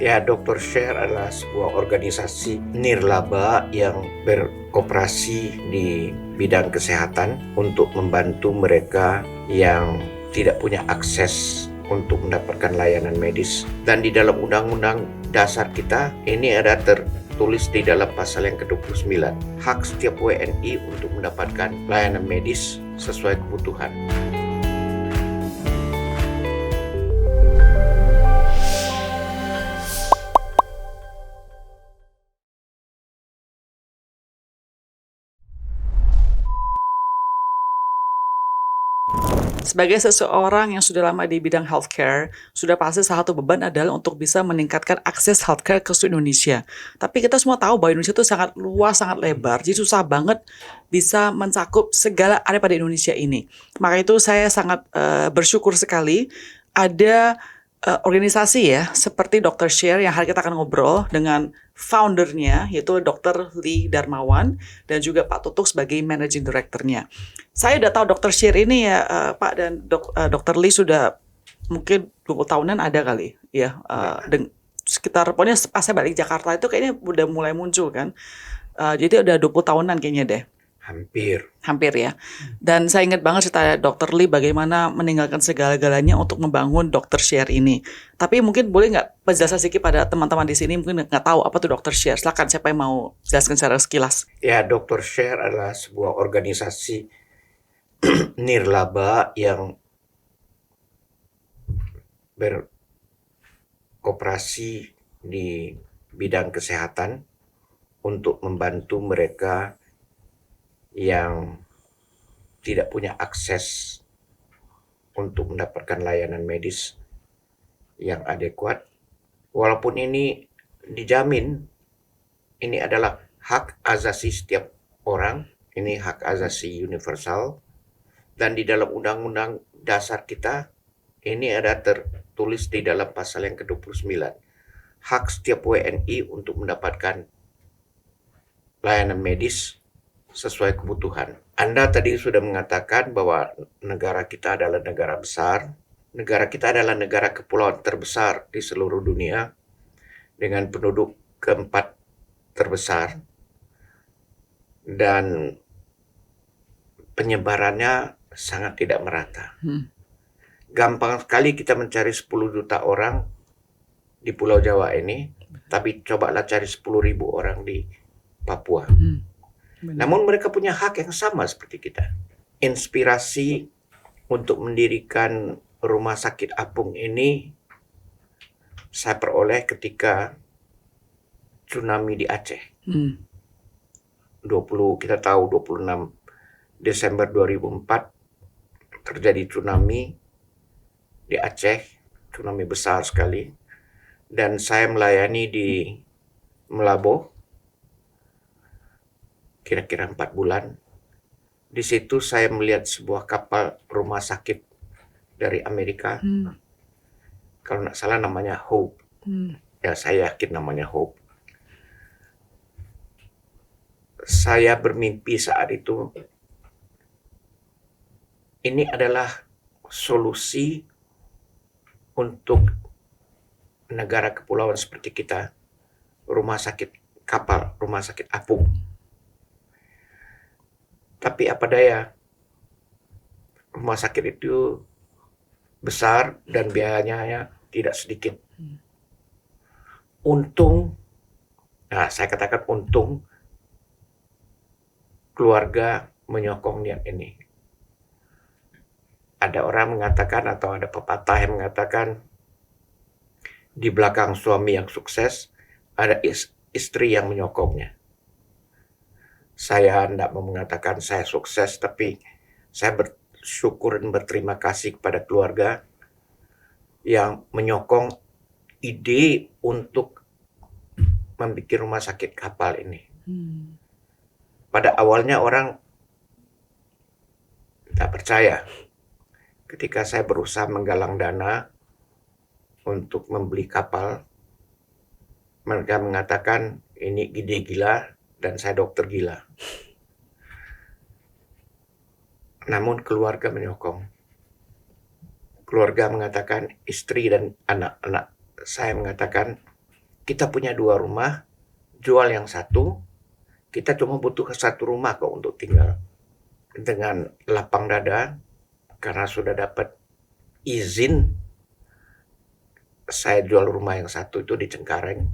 Ya, Dr. Share adalah sebuah organisasi nirlaba yang beroperasi di bidang kesehatan untuk membantu mereka yang tidak punya akses untuk mendapatkan layanan medis. Dan di dalam undang-undang dasar kita, ini ada tertulis di dalam pasal yang ke-29, hak setiap WNI untuk mendapatkan layanan medis sesuai kebutuhan. Sebagai seseorang yang sudah lama di bidang healthcare, sudah pasti salah satu beban adalah untuk bisa meningkatkan akses healthcare ke seluruh Indonesia. Tapi kita semua tahu bahwa Indonesia itu sangat luas, sangat lebar, jadi susah banget bisa mencakup segala area pada Indonesia ini. Maka itu saya sangat bersyukur sekali ada organisasi ya, seperti Dr. Share yang hari kita akan ngobrol dengan foundernya, yaitu Dr. Lee Darmawan, dan juga Pak Tutuk sebagai managing directornya. Saya udah tahu Dr. Share ini ya, Pak, dan Dr. Lee sudah mungkin 20 tahunan ada kali ya, sekitar pokoknya pas saya balik Jakarta itu kayaknya udah mulai muncul kan. Jadi udah 20 tahunan kayaknya deh. Hampir ya. Dan saya ingat banget cerita Dr. Lee bagaimana meninggalkan segala-galanya untuk membangun Dr. Share ini. Tapi mungkin boleh nggak penjelasan sedikit pada teman-teman di sini mungkin nggak tahu apa tuh Dr. Share. Silakan, siapa yang mau jelaskan secara sekilas? Ya, Dr. Share adalah sebuah organisasi nirlaba yang beroperasi di bidang kesehatan untuk membantu mereka yang tidak punya akses untuk mendapatkan layanan medis yang adekuat. Walaupun ini dijamin, ini adalah hak asasi setiap orang, ini hak asasi universal, dan di dalam undang-undang dasar kita, ini ada tertulis di dalam pasal yang ke-29, hak setiap WNI untuk mendapatkan layanan medis sesuai kebutuhan. Anda tadi sudah mengatakan bahwa negara kita adalah negara besar. Negara kita adalah negara kepulauan terbesar di seluruh dunia dengan penduduk keempat terbesar. Dan penyebarannya sangat tidak merata. Gampang sekali kita mencari 10 juta orang di Pulau Jawa ini, tapi cobalah cari 10.000 orang di Papua. Namun mereka punya hak yang sama seperti kita. Inspirasi untuk mendirikan rumah sakit apung ini saya peroleh ketika tsunami di Aceh. 26 Desember 2004 terjadi tsunami di Aceh, tsunami besar sekali. Dan saya melayani di Melambo kira-kira 4 bulan. Di situ saya melihat sebuah kapal rumah sakit dari Amerika. Kalau nggak salah namanya Hope. Ya, saya yakin namanya Hope. Saya bermimpi saat itu, ini adalah solusi untuk negara kepulauan seperti kita, rumah sakit kapal, rumah sakit apung. Tapi apa daya, rumah sakit itu besar dan biayanya tidak sedikit. Untung, saya katakan untung, keluarga menyokong niat ini. Ada orang mengatakan atau ada pepatah yang mengatakan di belakang suami yang sukses ada istri yang menyokongnya. Saya tidak mau mengatakan saya sukses, tapi saya bersyukur dan berterima kasih kepada keluarga yang menyokong ide untuk membuat rumah sakit kapal ini. Pada awalnya orang tidak percaya. Ketika saya berusaha menggalang dana untuk membeli kapal, mereka mengatakan ini ide gila dan saya dokter gila. Namun keluarga menyokong. Keluarga mengatakan, istri dan anak-anak saya mengatakan, kita punya 2 rumah, jual yang satu, kita cuma butuh 1 rumah kok untuk tinggal. Dengan lapang dada, karena sudah dapat izin, saya jual rumah yang satu itu di Cengkareng.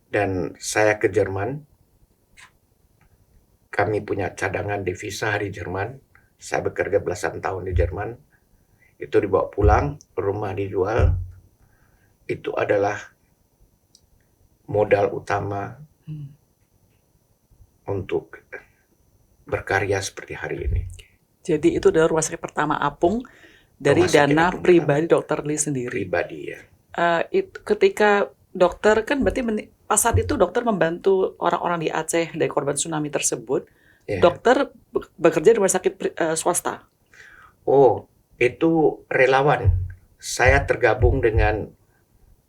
Dan saya ke Jerman. Kami punya cadangan devisa di Jerman. Saya bekerja belasan tahun di Jerman. Itu dibawa pulang, rumah dijual. Itu adalah modal utama untuk berkarya seperti hari ini. Jadi itu adalah rumah sakit pertama apung dari Rumah sakit dana apung pribadi Dr. Lee sendiri. Pribadi ya. Ketika dokter kan berarti pas saat itu dokter membantu orang-orang di Aceh dari korban tsunami tersebut. Ya. Dokter bekerja di rumah sakit swasta. Oh, itu relawan. Saya tergabung dengan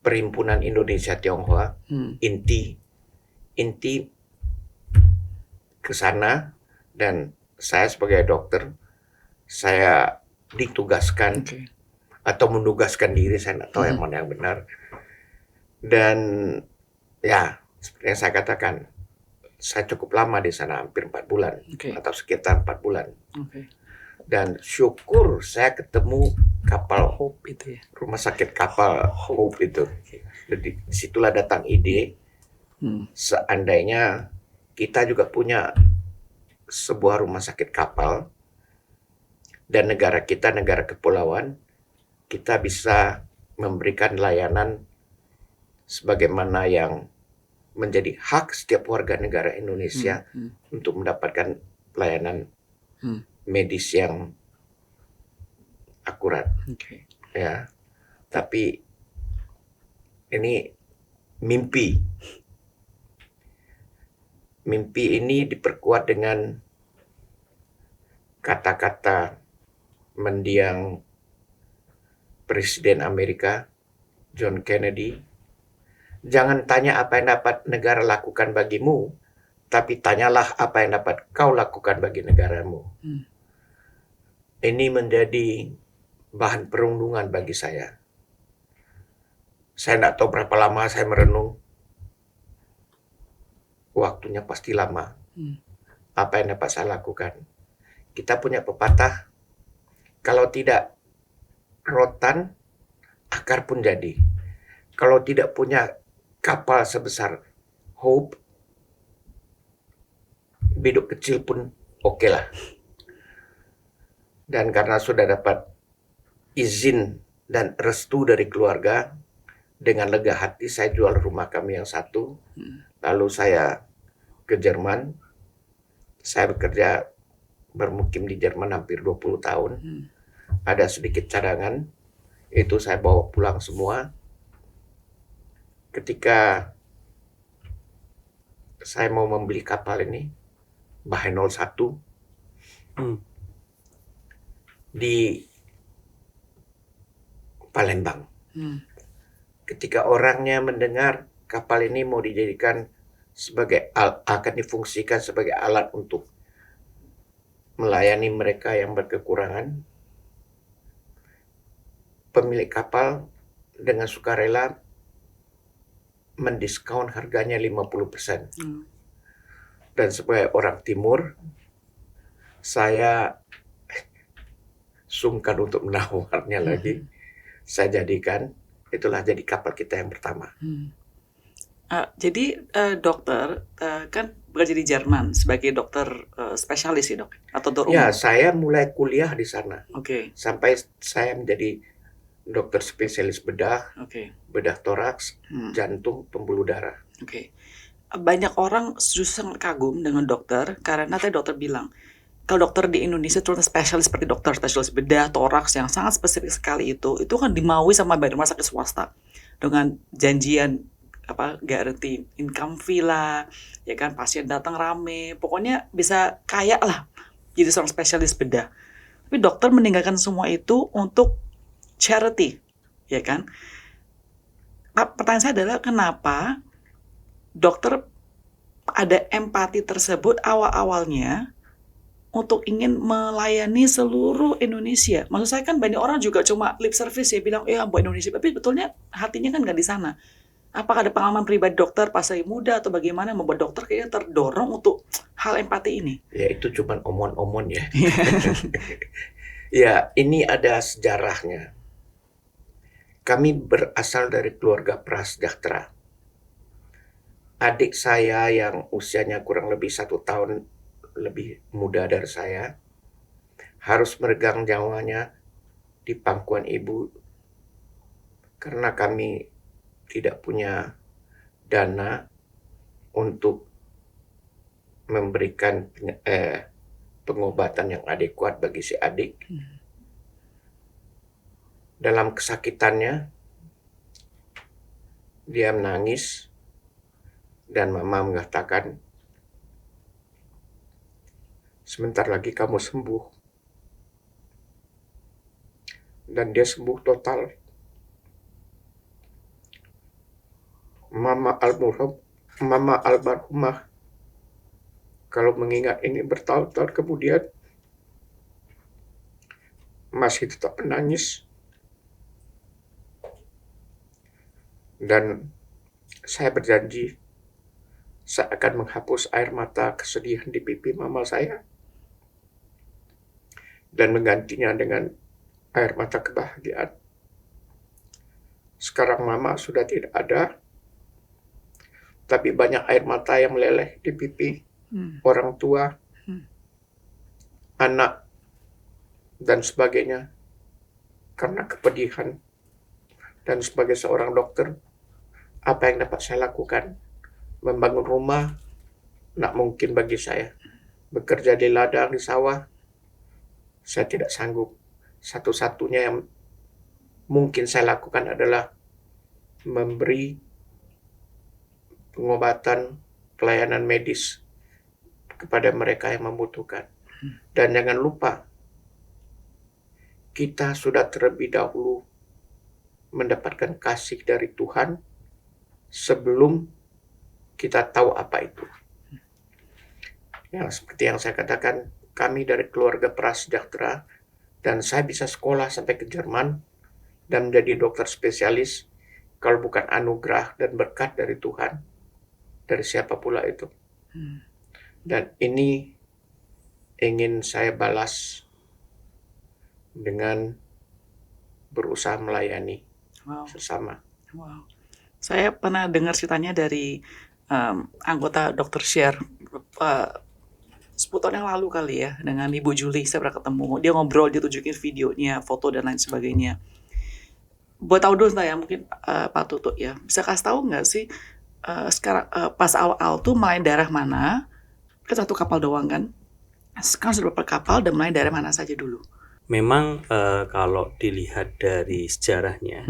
Perhimpunan Indonesia Tionghoa, INTI. INTI ke sana dan saya sebagai dokter, saya ditugaskan atau menugaskan diri, saya tidak tahu yang mana yang benar. Dan ya, seperti yang saya katakan, saya cukup lama di sana, hampir 4 bulan atau sekitar 4 bulan. Dan syukur saya ketemu kapal Hope itu ya. rumah sakit kapal Hope itu. Jadi disitulah datang ide, seandainya kita juga punya sebuah rumah sakit kapal dan negara kita negara kepulauan, kita bisa memberikan layanan sebagaimana yang menjadi hak setiap warga negara Indonesia untuk mendapatkan pelayanan medis yang akurat. Ya, tapi ini mimpi. Mimpi ini diperkuat dengan kata-kata mendiang Presiden Amerika John Kennedy. Jangan tanya apa yang dapat negara lakukan bagimu, tapi tanyalah apa yang dapat kau lakukan bagi negaramu. Ini menjadi bahan perundungan bagi saya. Saya tidak tahu berapa lama saya merenung. Waktunya pasti lama. Apa yang dapat saya lakukan? Kita punya pepatah, kalau tidak rotan, akar pun jadi. Kalau tidak punya kapal sebesar Hope, biduk kecil pun oke lah. Dan karena sudah dapat izin dan restu dari keluarga, dengan lega hati saya jual rumah kami yang satu. Lalu saya ke Jerman. Saya bekerja bermukim di Jerman hampir 20 tahun. Ada sedikit cadangan, itu saya bawa pulang semua. Ketika saya mau membeli kapal ini, Bahe 01, di Palembang. Ketika orangnya mendengar kapal ini mau dijadikan sebagai akan difungsikan sebagai alat untuk melayani mereka yang berkekurangan, pemilik kapal dengan sukarela mendiskon harganya 50%. Dan sebagai orang timur, saya sungkan untuk menawarnya lagi. Saya jadikan, itulah jadi kapal kita yang pertama. Jadi dokter kan bekerja di Jerman sebagai dokter spesialis ya dok? Atau dokter umum? Ya, saya mulai kuliah di sana. Sampai saya menjadi dokter spesialis bedah, bedah toraks, jantung, pembuluh darah. Banyak orang justru sangat kagum dengan dokter karena tadi dokter bilang, kalau dokter di Indonesia terutama spesialis seperti dokter spesialis bedah, toraks yang sangat spesifik sekali itu kan dimaui sama rumah sakit swasta dengan janjian guarantee income fee lah, ya kan, pasien datang rame, pokoknya bisa kaya lah jadi seorang spesialis bedah. Tapi dokter meninggalkan semua itu untuk charity, ya kan? Pertanyaan saya adalah kenapa dokter ada empati tersebut awal-awalnya untuk ingin melayani seluruh Indonesia. Maksud saya kan banyak orang juga cuma lip service ya bilang, ya buat Indonesia, tapi betulnya hatinya kan nggak di sana. Apakah ada pengalaman pribadi dokter pas lagi muda atau bagaimana yang membuat dokter kayaknya terdorong untuk hal empati ini? Ya itu cuman omon-omon ya. Ya, ini ada sejarahnya. Kami berasal dari keluarga prasejahtera. Adik saya yang usianya kurang lebih 1 tahun lebih muda dari saya harus meregang nyawanya di pangkuan ibu karena kami tidak punya dana untuk memberikan pengobatan yang adekuat bagi si adik. Dalam kesakitannya, dia menangis dan mama mengatakan, sebentar lagi kamu sembuh. Dan dia sembuh total. Mama almarhumah kalau mengingat ini bertahun-tahun kemudian masih tetap menangis. Dan saya berjanji saya akan menghapus air mata kesedihan di pipi mama saya dan menggantinya dengan air mata kebahagiaan. Sekarang mama sudah tidak ada, tapi banyak air mata yang meleleh di pipi orang tua, anak, dan sebagainya karena kepedihan. Dan sebagai seorang dokter, apa yang dapat saya lakukan? Membangun rumah, nak mungkin bagi saya. Bekerja di ladang, di sawah, saya tidak sanggup. Satu-satunya yang mungkin saya lakukan adalah memberi pengobatan, pelayanan medis kepada mereka yang membutuhkan. Dan jangan lupa, kita sudah terlebih dahulu mendapatkan kasih dari Tuhan sebelum kita tahu apa itu. Yang seperti yang saya katakan, kami dari keluarga prasejahtera dan saya bisa sekolah sampai ke Jerman dan menjadi dokter spesialis kalau bukan anugerah dan berkat dari Tuhan, dari siapa pula itu. Dan ini ingin saya balas dengan berusaha melayani sesama. Wow. Saya pernah dengar ceritanya dari anggota Dr. Share 10 tahun yang lalu kali ya, dengan Ibu Julie. Saya pernah ketemu, dia ngobrol, dia tunjukin videonya, foto dan lain sebagainya. Buat tahu dulu ya, mungkin Pak Tutut ya, bisa kasih tahu nggak sih sekarang pas awal-awal tuh main daerah mana? Kan satu kapal doang kan? Sekarang sudah berapa kapal dan main daerah mana saja dulu? Memang kalau dilihat dari sejarahnya,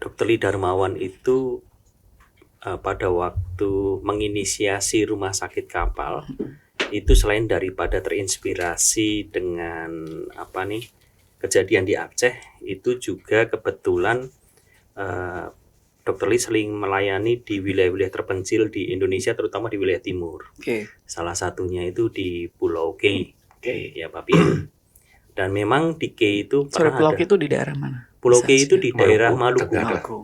Dr. Lee Darmawan itu pada waktu menginisiasi rumah sakit kapal, itu selain daripada terinspirasi dengan kejadian di Aceh, itu juga kebetulan Dr. Lee sering melayani di wilayah-wilayah terpencil di Indonesia, terutama di wilayah timur. Salah satunya itu di Pulau K. Ya Pak Pia. Dan memang di K itu Pulau K itu di daerah mana? Pulau K itu di daerah Maluku.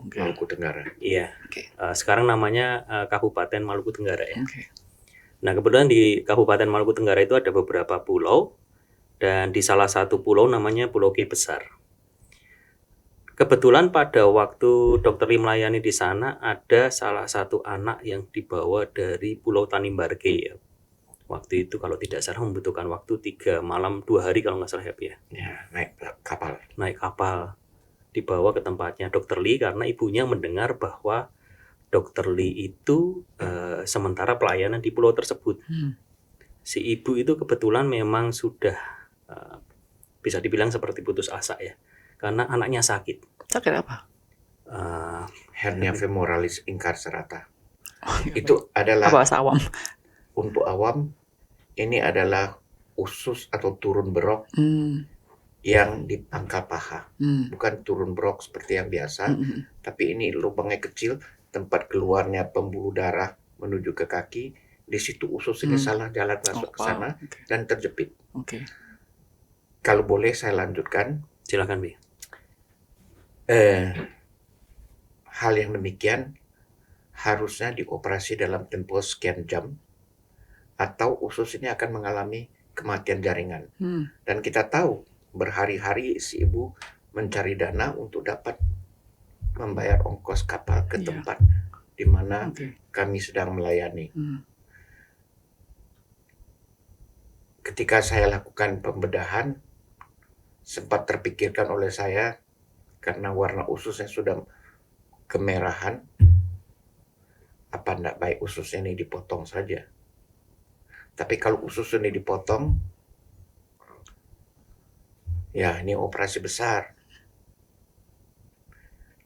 Maluku Tenggara. Iya. Sekarang namanya Kabupaten Maluku Tenggara ya. Nah kebetulan di Kabupaten Maluku Tenggara itu ada beberapa pulau dan di salah satu pulau namanya Pulau K Besar. Kebetulan pada waktu Dr. Lee melayani di sana ada salah satu anak yang dibawa dari Pulau Tanimbar K ya. Waktu itu kalau tidak salah membutuhkan waktu 3 malam 2 hari kalau nggak salah ya. Ya, naik kapal. Dibawa ke tempatnya Dr. Lee karena ibunya mendengar bahwa Dr. Lee itu sementara pelayanan di pulau tersebut. Si ibu itu kebetulan memang sudah bisa dibilang seperti putus asa ya, karena anaknya sakit. Sakit apa? Hernia femoralis incarcerata. Itu adalah bahasa awam. Untuk awam, ini adalah usus atau turun berok yang di pangkal paha. Bukan turun berok seperti yang biasa, tapi ini lubangnya kecil, tempat keluarnya pembuluh darah menuju ke kaki. Di situ usus ini salah jalan masuk ke sana dan terjepit. Kalau boleh saya lanjutkan. Silakan, Bi. hal yang demikian harusnya dioperasi dalam tempo sekian jam, atau usus ini akan mengalami kematian jaringan. Dan kita tahu berhari-hari si ibu mencari dana untuk dapat membayar ongkos kapal ke Iya. tempat di mana Oke. kami sedang melayani. Ketika saya lakukan pembedahan, sempat terpikirkan oleh saya karena warna ususnya sudah kemerahan, apa enggak baik usus ini dipotong saja. Tapi kalau usus ini dipotong, ya ini operasi besar.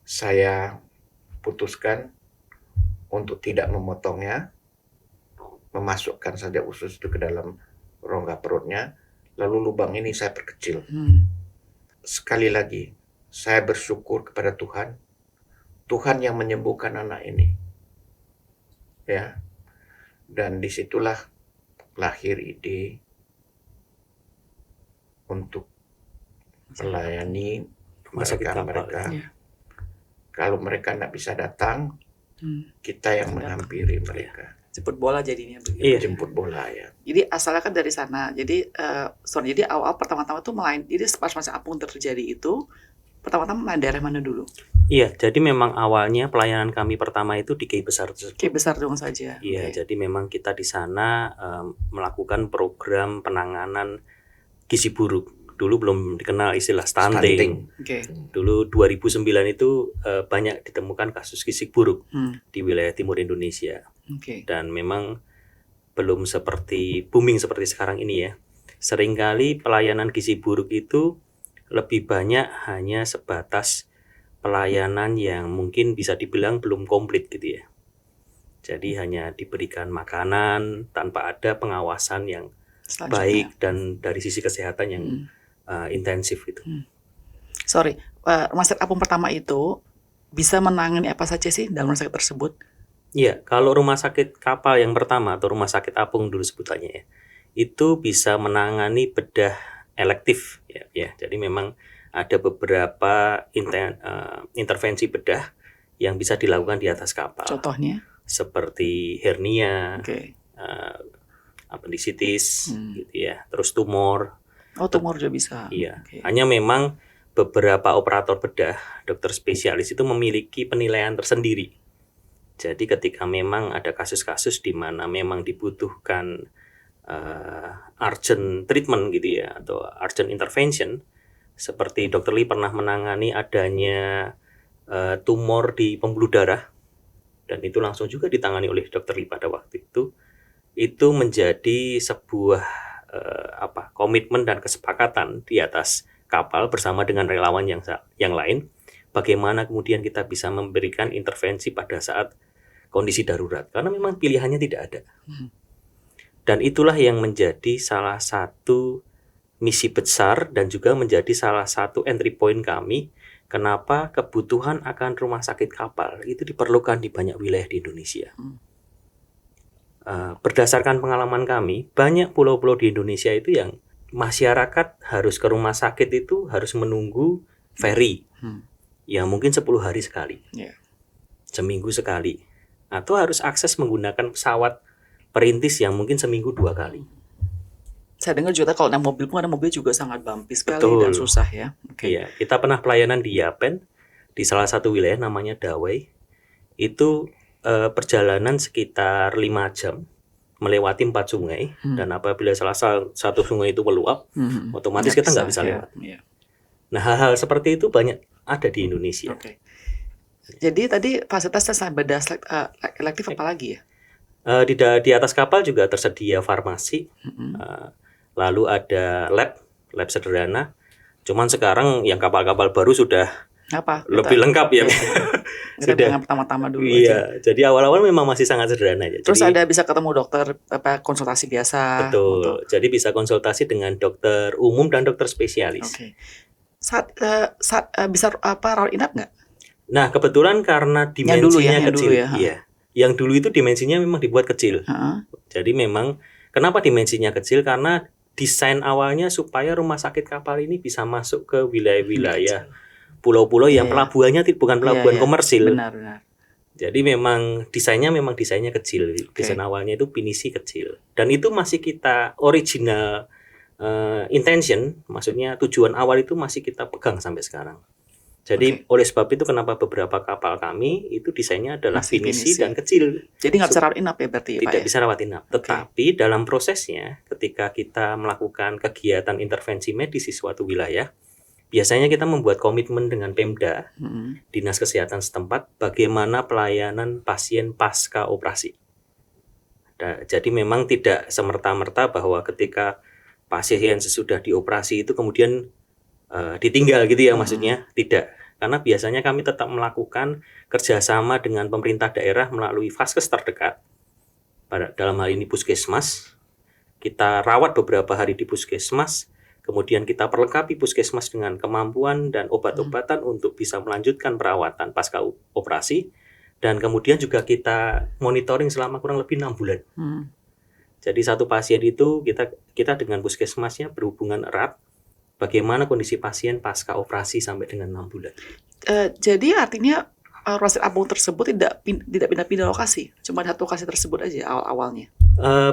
Saya putuskan untuk tidak memotongnya, memasukkan saja usus itu ke dalam rongga perutnya, lalu lubang ini saya perkecil. Sekali lagi, saya bersyukur kepada Tuhan, Tuhan yang menyembuhkan anak ini. Ya, dan disitulah lahir ide untuk melayani Rumah sakit kapal. mereka. Iya. Kalau mereka tidak bisa datang, kita yang menghampiri mereka. Jemput bola jadinya begitu. Iya. Jemput bola ya. Jadi asalnya kan dari sana. Jadi jadi awal pertama-tama tuh jadi pas masa apung terjadi itu pertama-tama daerah mana dulu? Iya, jadi memang awalnya pelayanan kami pertama itu di KI Besar tersebut. Kayak besar dong saja. Iya, Oke. jadi memang kita di sana melakukan program penanganan gizi buruk. Dulu belum dikenal istilah stunting. Oke. Dulu 2009 itu banyak ditemukan kasus gizi buruk di wilayah timur Indonesia. Oke. Dan memang belum seperti booming seperti sekarang ini ya. Seringkali pelayanan gizi buruk itu lebih banyak hanya sebatas pelayanan yang mungkin bisa dibilang belum komplit gitu ya. Jadi hanya diberikan makanan tanpa ada pengawasan yang Selanjutnya. baik dan dari sisi kesehatan yang intensif gitu. Sorry, rumah sakit apung pertama itu bisa menangani apa saja sih dalam rumah sakit tersebut? Iya, kalau rumah sakit kapal yang pertama atau rumah sakit apung dulu sebutannya ya, itu bisa menangani bedah elektif ya. Jadi memang ada beberapa intervensi bedah yang bisa dilakukan di atas kapal. Contohnya? Seperti hernia, Oke. apendisitis, gitu ya. Terus tumor. Oh, tumor juga bisa. Iya. Oke. Hanya memang beberapa operator bedah, dokter spesialis itu memiliki penilaian tersendiri. Jadi ketika memang ada kasus-kasus di mana memang dibutuhkan urgent treatment gitu ya, atau urgent intervention, seperti Dr. Lee pernah menangani adanya tumor di pembuluh darah, dan itu langsung juga ditangani oleh Dr. Lee pada waktu itu menjadi sebuah komitmen dan kesepakatan di atas kapal bersama dengan relawan yang lain, bagaimana kemudian kita bisa memberikan intervensi pada saat kondisi darurat, karena memang pilihannya tidak ada. Dan itulah yang menjadi salah satu misi besar dan juga menjadi salah satu entry point kami, kenapa kebutuhan akan rumah sakit kapal itu diperlukan di banyak wilayah di Indonesia. Berdasarkan pengalaman kami, banyak pulau-pulau di Indonesia itu yang masyarakat harus ke rumah sakit itu harus menunggu ferry, yang mungkin 10 hari sekali, seminggu sekali, atau harus akses menggunakan pesawat perintis yang mungkin seminggu 2 kali. Saya dengar juga kalau naik mobil pun ada mobil juga sangat bumpy sekali. Betul. Dan susah ya. Oke. Iya, kita pernah pelayanan di Yapen, di salah satu wilayah namanya Dawei. Itu perjalanan sekitar 5 jam melewati 4 sungai, dan apabila salah satu sungai itu meluap, otomatis kita nggak bisa lewat. Ya. Nah, hal-hal seperti itu banyak ada di Indonesia. Oke. Jadi tadi fasilitasnya sampai bedah elektif apa lagi ya? Di atas kapal juga tersedia farmasi, lalu ada lab sederhana. Cuman sekarang yang kapal-kapal baru sudah Apa? lebih lengkap ya. Kita Sudah. yang pertama-tama dulu aja. Iya, jadi awal-awal memang masih sangat sederhana ya. Terus Jadi, ada bisa ketemu dokter konsultasi biasa. betul. Jadi bisa konsultasi dengan dokter umum dan dokter spesialis. Oke. Saat bisa rawat inap nggak? Nah, kebetulan karena Yang dulu dimensinya yang kecil, dulu ya, iya. Yang dulu itu dimensinya memang dibuat kecil. Jadi memang kenapa dimensinya kecil? Karena desain awalnya supaya rumah sakit kapal ini bisa masuk ke wilayah-wilayah pulau-pulau yang Iya. pelabuhannya bukan pelabuhan Iya, iya. komersil. Benar. Jadi memang desainnya kecil. Desain awalnya itu pinisi kecil. Dan itu masih kita original intention, maksudnya tujuan awal itu masih kita pegang sampai sekarang. Jadi oleh sebab itu kenapa beberapa kapal kami itu desainnya adalah Masih pinisi pinisi. dan kecil. Jadi nggak bisa rawat inap ya berarti ya, Pak Tidak ya? bisa rawat inap. Tetapi dalam prosesnya ketika kita melakukan kegiatan intervensi medis di suatu wilayah, biasanya kita membuat komitmen dengan Pemda, Dinas Kesehatan setempat, bagaimana pelayanan pasien pasca operasi. Jadi memang tidak semerta-merta bahwa ketika pasien sesudah dioperasi itu kemudian ditinggal gitu ya, maksudnya tidak. Karena biasanya kami tetap melakukan kerjasama dengan pemerintah daerah melalui vaskes terdekat. Dalam hal ini puskesmas. Kita rawat beberapa hari di puskesmas. Kemudian kita perlengkapi puskesmas dengan kemampuan dan obat-obatan untuk bisa melanjutkan perawatan pasca operasi. Dan kemudian juga kita monitoring selama kurang lebih 6 bulan. Jadi satu pasien itu kita dengan puskesmasnya berhubungan erat. Bagaimana kondisi pasien pasca operasi sampai dengan 6 bulan. Jadi artinya rumah sakit apung tersebut tidak pindah-pindah lokasi, cuma satu lokasi tersebut aja awal-awalnya.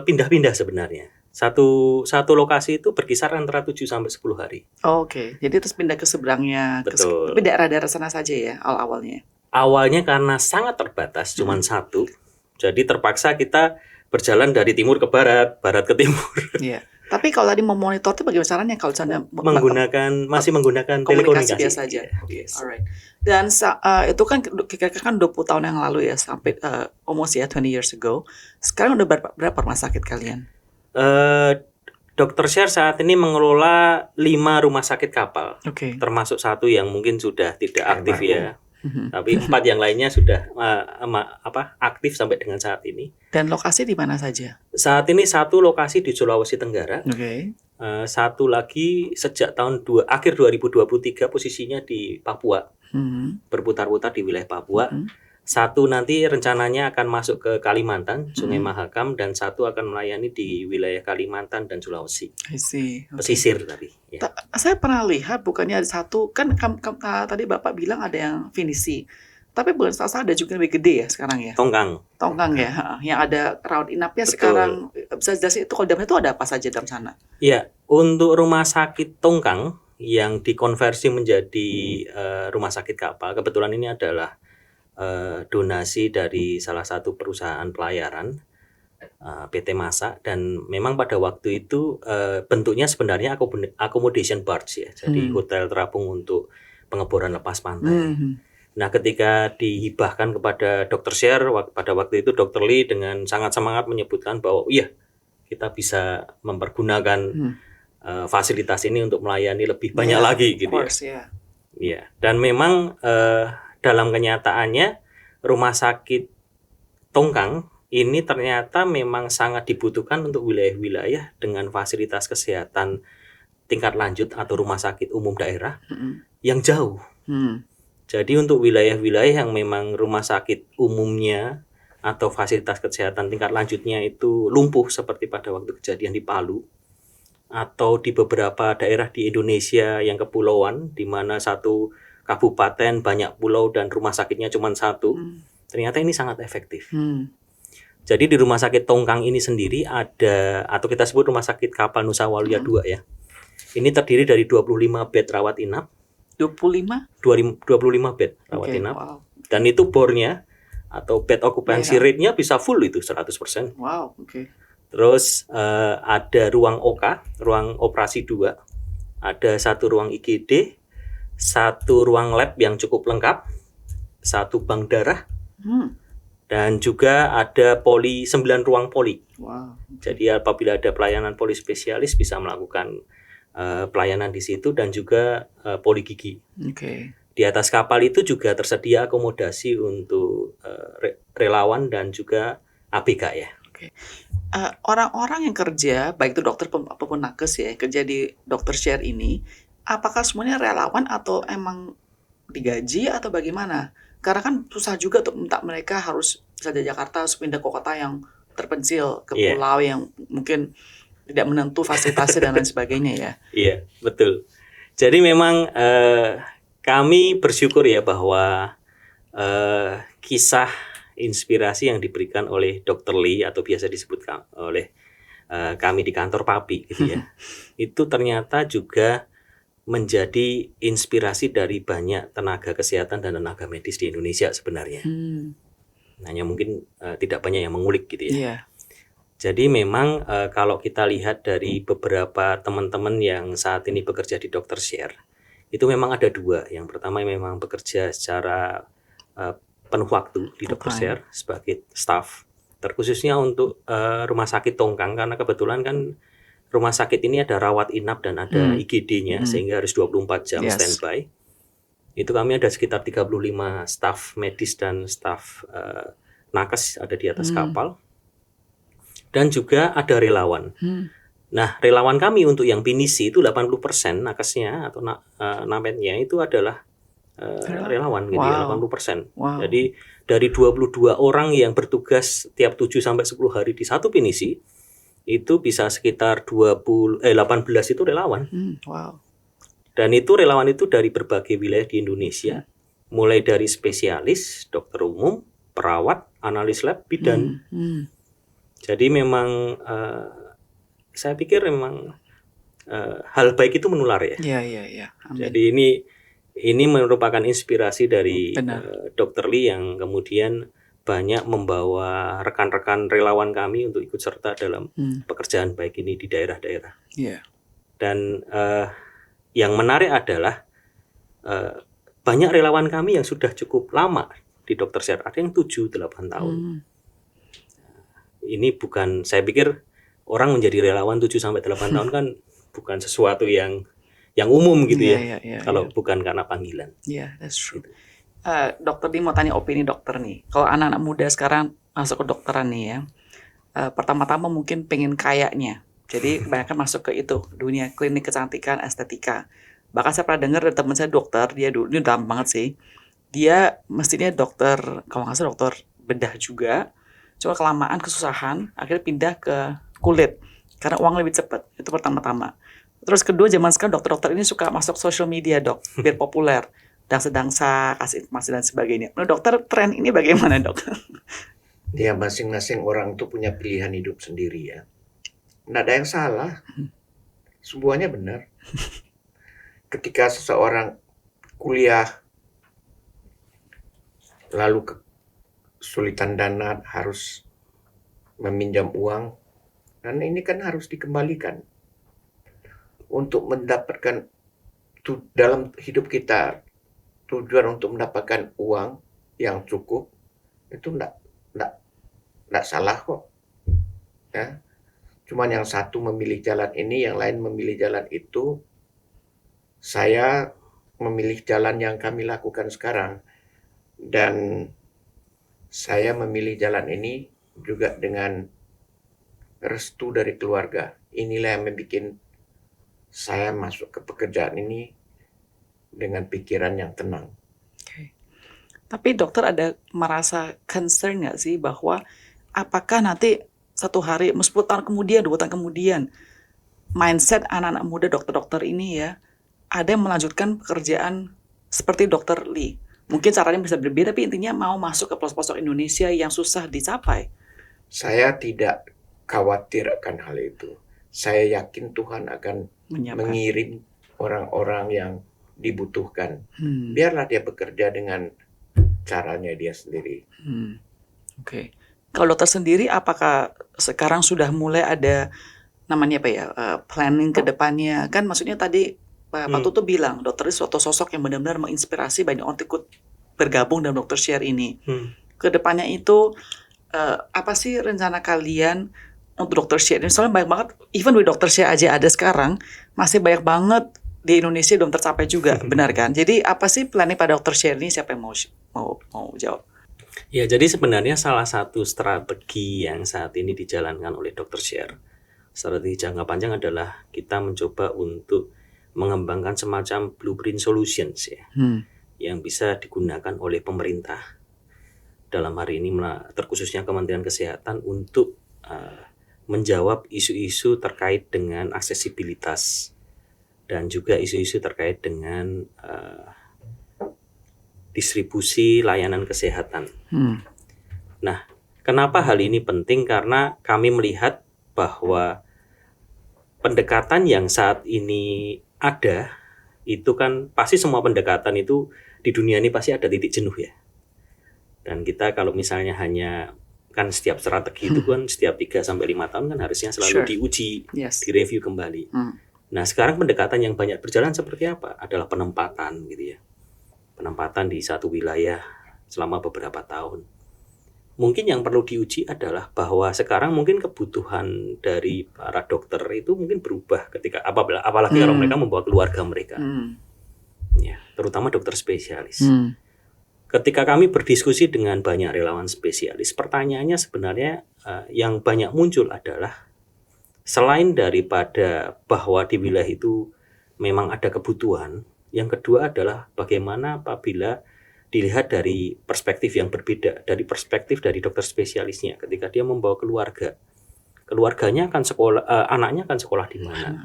Pindah-pindah sebenarnya. Satu lokasi itu berkisar antara 7 sampai 10 hari. Oke. Jadi terus pindah ke seberangnya. Betul. Tapi daerah-daerah sana saja ya awal-awalnya. Awalnya karena sangat terbatas, cuma satu. Jadi terpaksa kita berjalan dari timur ke barat, barat ke timur. Iya. Tapi kalau tadi memonitor itu bagaimana caranya kalau misalnya masih menggunakan komunikasi telekomunikasi biasa aja. Yes. Alright. Dan itu kan kira-kira kan 20 tahun yang lalu ya, sampai almost ya 20 years ago. Sekarang udah berapa rumah sakit kalian? Dr. Share saat ini mengelola 5 rumah sakit kapal. Oke. Termasuk satu yang mungkin sudah tidak aktif ya. Tapi 4 yang lainnya sudah aktif sampai dengan saat ini. Dan lokasi di mana saja? Saat ini satu lokasi di Sulawesi Tenggara. Oke. Satu lagi sejak akhir 2023 posisinya di Papua. Berputar-putar di wilayah Papua. Satu nanti rencananya akan masuk ke Kalimantan, Sungai Mahakam, dan satu akan melayani di wilayah Kalimantan dan Sulawesi. I see. Okay. Pesisir tapi. Ya. Saya pernah lihat bukannya ada satu, kan tadi Bapak bilang ada yang finisi. Tapi bukan salah ada juga yang lebih gede ya sekarang ya. Tongkang ya, yang ada rawat inapnya. Betul. Sekarang bisa jelasin itu kalau dalam itu ada apa saja dalam sana? Iya, untuk rumah sakit Tongkang yang dikonversi menjadi rumah sakit kapal, kebetulan ini adalah donasi dari salah satu perusahaan pelayaran, PT Masa, dan memang pada waktu itu bentuknya sebenarnya accommodation barge ya, jadi hotel terapung untuk pengeboran lepas pantai. Nah, ketika dihibahkan kepada Dr. Share, pada waktu itu Dr. Lee dengan sangat semangat menyebutkan bahwa iya, kita bisa mempergunakan fasilitas ini untuk melayani lebih banyak lagi gitu ya. Iya. Dan memang dalam kenyataannya rumah sakit Tongkang ini ternyata memang sangat dibutuhkan untuk wilayah-wilayah dengan fasilitas kesehatan tingkat lanjut atau rumah sakit umum daerah yang jauh. Jadi untuk wilayah-wilayah yang memang rumah sakit umumnya atau fasilitas kesehatan tingkat lanjutnya itu lumpuh seperti pada waktu kejadian di Palu, atau di beberapa daerah di Indonesia yang kepulauan di mana satu kabupaten banyak pulau dan rumah sakitnya cuma satu, ternyata ini sangat efektif. Jadi di rumah sakit Tongkang ini sendiri ada, atau kita sebut rumah sakit kapal Nusa Waluya 2 ya. Ini terdiri dari 25 bed rawat inap. 25 bed rawat inap. Wow. Dan itu bornya atau bed occupancy rate-nya bisa full itu 100%. Wow, oke. Okay. Terus ada ruang OK, ruang operasi 2. Ada satu ruang IGD, satu ruang lab yang cukup lengkap, satu bank darah. Dan juga ada 9 ruang poli. Wow. Jadi apabila ada pelayanan poli spesialis bisa melakukan pelayanan di situ, dan juga poli gigi. Okay. Di atas kapal itu juga tersedia akomodasi untuk relawan dan juga ABK ya. Okay. Orang-orang yang kerja, baik itu dokter apapun nakes ya, kerja di Dr. Share ini, apakah semuanya relawan atau emang digaji atau bagaimana? Karena kan susah juga untuk minta mereka harus bisa dari Jakarta harus pindah ke kota yang terpencil, ke pulau yang mungkin tidak menentu fasilitasnya dan lain sebagainya ya. Iya, betul. Jadi memang kami bersyukur ya bahwa kisah inspirasi yang diberikan oleh Dr. Lee atau biasa disebut oleh kami di kantor PAPI gitu ya, itu ternyata juga menjadi inspirasi dari banyak tenaga kesehatan dan tenaga medis di Indonesia sebenarnya. Hanya mungkin tidak banyak yang mengulik gitu ya. Iya. Jadi memang kalau kita lihat dari beberapa teman-teman yang saat ini bekerja di Dr. Share, itu memang ada dua. Yang pertama memang bekerja secara penuh waktu di Full Dr. time. Share sebagai staff, terkhususnya untuk rumah sakit Tongkang, karena kebetulan kan rumah sakit ini ada rawat inap dan ada IGD-nya, sehingga harus 24 jam Yes. standby. Itu kami ada sekitar 35 staf medis dan staf nakes ada di atas kapal. Dan juga ada relawan. Nah, relawan kami untuk yang pinisi itu 80% nakesnya atau nametnya itu adalah relawan gitu ya, Wow. 80%. Wow. Jadi dari 22 orang yang bertugas tiap 7 sampai 10 hari di satu pinisi, itu bisa sekitar 18 itu relawan. Wow. Dan itu relawan itu dari berbagai wilayah di Indonesia, mulai dari spesialis, dokter umum, perawat, analis lab, bidan. Jadi memang saya pikir memang hal baik itu menular ya. Iya. Amin. Jadi ini merupakan inspirasi dari Dr. Lee yang kemudian banyak membawa rekan-rekan relawan kami untuk ikut serta dalam pekerjaan baik ini di daerah-daerah. Iya. Dan yang menarik adalah banyak relawan kami yang sudah cukup lama di Dr. Share, ada yang 7-8 tahun. Ini bukan, saya pikir orang menjadi relawan 7-8 tahun kan bukan sesuatu yang umum gitu ya, kalau bukan karena panggilan. Iya, that's true. Dokter Lee mau tanya opini dokter nih. Kalau anak-anak muda sekarang masuk ke dokteran nih ya, pertama-tama mungkin pengen kayaknya. Jadi kebanyakan masuk ke itu, dunia klinik kecantikan, estetika. Bahkan saya pernah dengar dari teman saya dokter, dia dulu, ini dalam banget sih. Dia mestinya dokter, kalau nggak salah dokter bedah juga, cuma kelamaan kesusahan, akhirnya pindah ke kulit karena uang lebih cepat. Itu pertama-tama. Terus kedua, zaman sekarang dokter-dokter ini suka masuk social media dok, biar populer, dangsa-dangsa, kasih informasi dan sebagainya. Menurut dokter, tren ini bagaimana dok? Ya masing-masing orang tuh punya pilihan hidup sendiri ya. Nggak ada yang salah, semuanya benar. Ketika seseorang kuliah lalu kesulitan dana, harus meminjam uang, dan ini kan harus dikembalikan untuk mendapatkan dalam hidup kita. Tujuan untuk mendapatkan uang yang cukup itu enggak salah kok ya. Cuman yang satu memilih jalan ini, yang lain memilih jalan itu. Saya memilih jalan yang kami lakukan sekarang, dan saya memilih jalan ini juga dengan restu dari keluarga. Inilah yang membuat saya masuk ke pekerjaan ini dengan pikiran yang tenang. Okay. Tapi dokter ada merasa concern nggak sih bahwa apakah nanti satu hari, 10 tahun kemudian, 2 tahun kemudian, mindset anak-anak muda dokter-dokter ini ya, ada yang melanjutkan pekerjaan seperti Dr. Lee. Mungkin caranya bisa berbeda, tapi intinya mau masuk ke pelosok-pelosok Indonesia yang susah dicapai. Saya tidak khawatir akan hal itu. Saya yakin Tuhan akan mengirim orang-orang yang dibutuhkan. Biarlah dia bekerja dengan caranya dia sendiri. Oke. Kalau dokter sendiri, apakah sekarang sudah mulai ada namanya apa ya, planning ke depannya? Kan maksudnya tadi Pak Tutu bilang dokter itu suatu sosok yang benar-benar menginspirasi banyak orang ikut bergabung dalam Dr. Share ini. Ke depannya itu apa sih rencana kalian untuk Dr. Share? Soalnya banyak banget, even with Dr. Share aja ada sekarang, masih banyak banget di Indonesia belum tercapai juga, benar kan? Jadi apa sih planning pada Dr. Share ini? Siapa yang mau jawab? Ya, jadi sebenarnya salah satu strategi yang saat ini dijalankan oleh Dr. Share, strategi jangka panjang adalah kita mencoba untuk mengembangkan semacam blueprint solutions ya, yang bisa digunakan oleh pemerintah dalam hari ini, terkhususnya Kementerian Kesehatan, untuk menjawab isu-isu terkait dengan aksesibilitas dan juga isu-isu terkait dengan distribusi layanan kesehatan. Hmm. Nah, kenapa hal ini penting? Karena kami melihat bahwa pendekatan yang saat ini ada itu kan pasti semua pendekatan itu di dunia ini pasti ada titik jenuh ya. Dan kita kalau misalnya hanya kan setiap strategi itu kan setiap 3 sampai 5 tahun kan harusnya selalu Sure. diuji, Yes. direview kembali. Hmm. Nah, sekarang pendekatan yang banyak berjalan seperti apa? Adalah penempatan gitu ya. Penempatan di satu wilayah selama beberapa tahun. Mungkin yang perlu diuji adalah bahwa sekarang mungkin kebutuhan dari para dokter itu mungkin berubah ketika apalagi kalau mereka membawa keluarga mereka. Ya, terutama dokter spesialis. Ketika kami berdiskusi dengan banyak relawan spesialis, pertanyaannya sebenarnya yang banyak muncul adalah selain daripada bahwa di wilayah itu memang ada kebutuhan, yang kedua adalah bagaimana apabila dilihat dari perspektif yang berbeda, dari perspektif dari dokter spesialisnya ketika dia membawa keluarganya akan sekolah, anaknya akan sekolah di mana,